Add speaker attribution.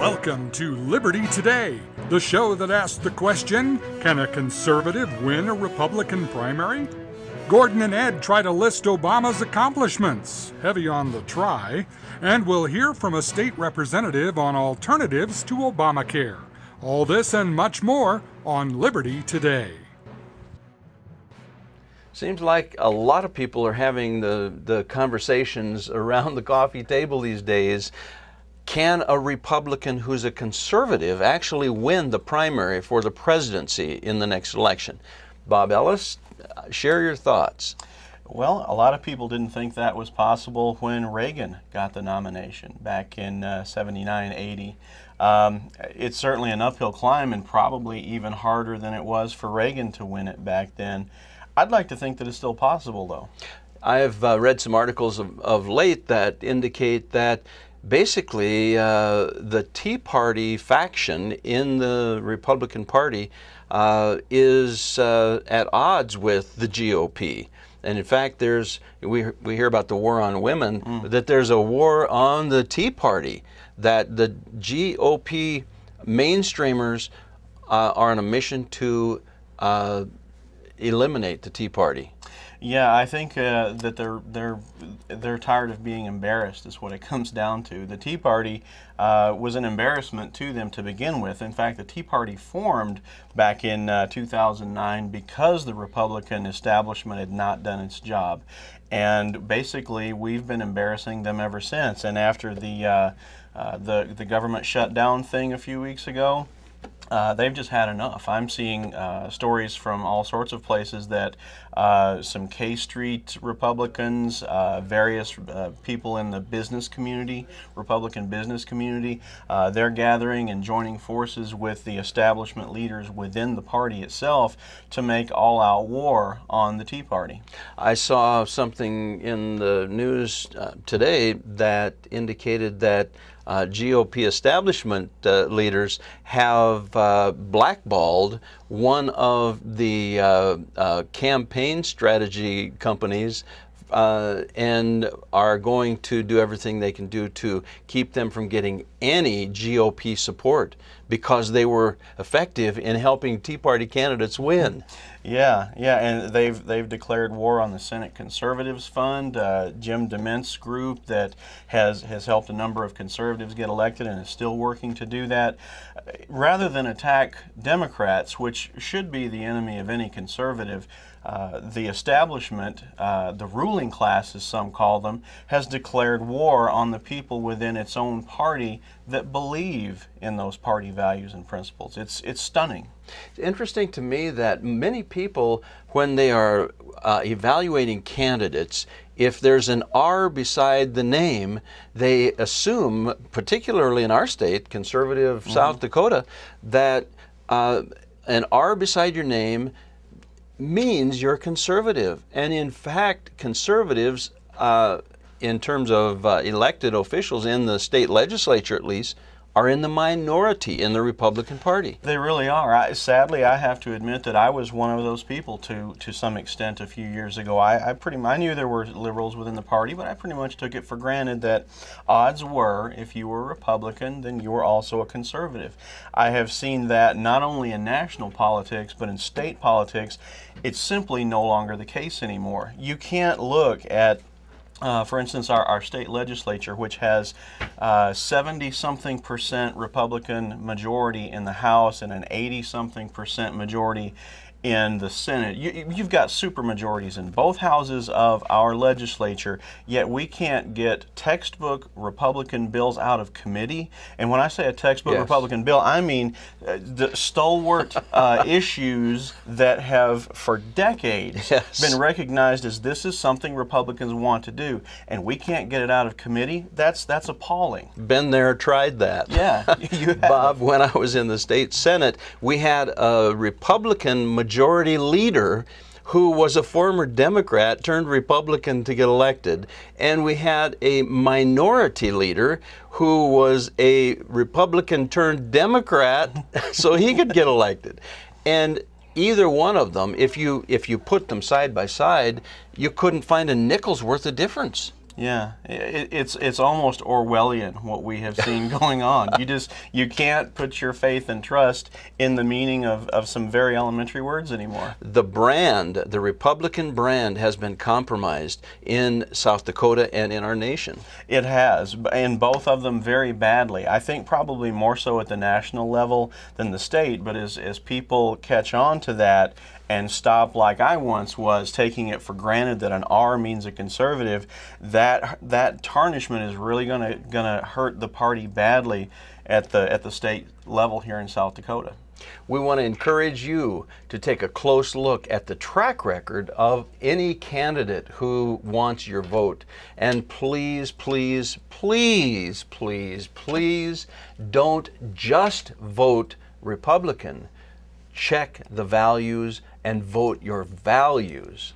Speaker 1: Welcome to Liberty Today, the show that asks the question, can a conservative win a Republican primary? Gordon and Ed try to list Obama's accomplishments, heavy on the try, and we'll hear from a state representative on alternatives to Obamacare. All this and much more on Liberty Today.
Speaker 2: Seems like a lot of people are having the conversations around the coffee table these days. Can a Republican who's a conservative actually win the primary for the presidency in the next election? Bob Ellis, share your thoughts.
Speaker 3: Well, a lot of people didn't think that was possible when Reagan got the nomination back in 79, 80. It's certainly an uphill climb and probably even harder than it was for Reagan to win it back then. I'd like to think that it's still possible, though.
Speaker 2: I've read some articles of late that indicate that basically the Tea Party faction in the Republican Party is at odds with the GOP. And in fact, we hear about the war on women, that there's a war on the Tea Party, that the GOP mainstreamers are on a mission to eliminate the Tea Party.
Speaker 3: Yeah, I think that they're tired of being embarrassed is what it comes down to. The Tea Party was an embarrassment to them to begin with. In fact, the Tea Party formed back in 2009 because the Republican establishment had not done its job. And basically, we've been embarrassing them ever since. And after the government shutdown thing a few weeks ago, they've just had enough. I'm seeing stories from all sorts of places that some K Street Republicans, various people in the business community, Republican business community, they're gathering and joining forces with the establishment leaders within the party itself to make all-out war on the Tea Party.
Speaker 2: I saw something in the news today that indicated that GOP establishment leaders have blackballed one of the campaign strategy companies and are going to do everything they can do to keep them from getting any GOP support because they were effective in helping Tea Party candidates win.
Speaker 3: Yeah, and they've declared war on the Senate Conservatives Fund, Jim DeMint's group that has helped a number of conservatives get elected and is still working to do that. Rather than attack Democrats, which should be the enemy of any conservative, the establishment, the ruling class as some call them, has declared war on the people within its own party that believe in those party values and principles. It's stunning.
Speaker 2: It's interesting to me that many people, when they are evaluating candidates, if there's an R beside the name, they assume, particularly in our state, conservative South Dakota, that an R beside your name means you're conservative. And in fact, conservatives, in terms of elected officials in the state legislature at least, are in the minority in the Republican Party.
Speaker 3: They really are. Sadly, I have to admit that I was one of those people to some extent a few years ago. I knew there were liberals within the party, but I pretty much took it for granted that odds were if you were a Republican, then you were also a conservative. I have seen that not only in national politics, but in state politics. It's simply no longer the case anymore. You can't look at for instance, our state legislature, which has 70-something% Republican majority in the House and an 80-something% majority in the Senate. You've got supermajorities in both houses of our legislature, yet we can't get textbook Republican bills out of committee. And when I say a textbook Republican bill, I mean the stalwart issues that have for decades been recognized as this is something Republicans want to do, and we can't get it out of committee. That's appalling.
Speaker 2: Been there, tried that.
Speaker 3: Yeah, you have.
Speaker 2: Bob, when I was in the state Senate, we had a Republican majority leader who was a former Democrat turned Republican to get elected, and we had a minority leader who was a Republican turned Democrat so he could get elected. And either one of them, if you put them side by side, you couldn't find a nickel's worth of difference.
Speaker 3: Yeah, it's almost Orwellian what we have seen going on. You can't put your faith and trust in the meaning of some very elementary words anymore.
Speaker 2: The brand, the Republican brand, has been compromised in South Dakota and in our nation.
Speaker 3: It has, and both of them very badly. I think probably more so at the national level than the state, but as people catch on to that and stop, like I once was, taking it for granted that an R means a conservative, that tarnishment is really gonna hurt the party badly at the state level here in South Dakota.
Speaker 2: We want to encourage you to take a close look at the track record of any candidate who wants your vote. And please, please, please, please, please don't just vote Republican. Check the values and vote your values.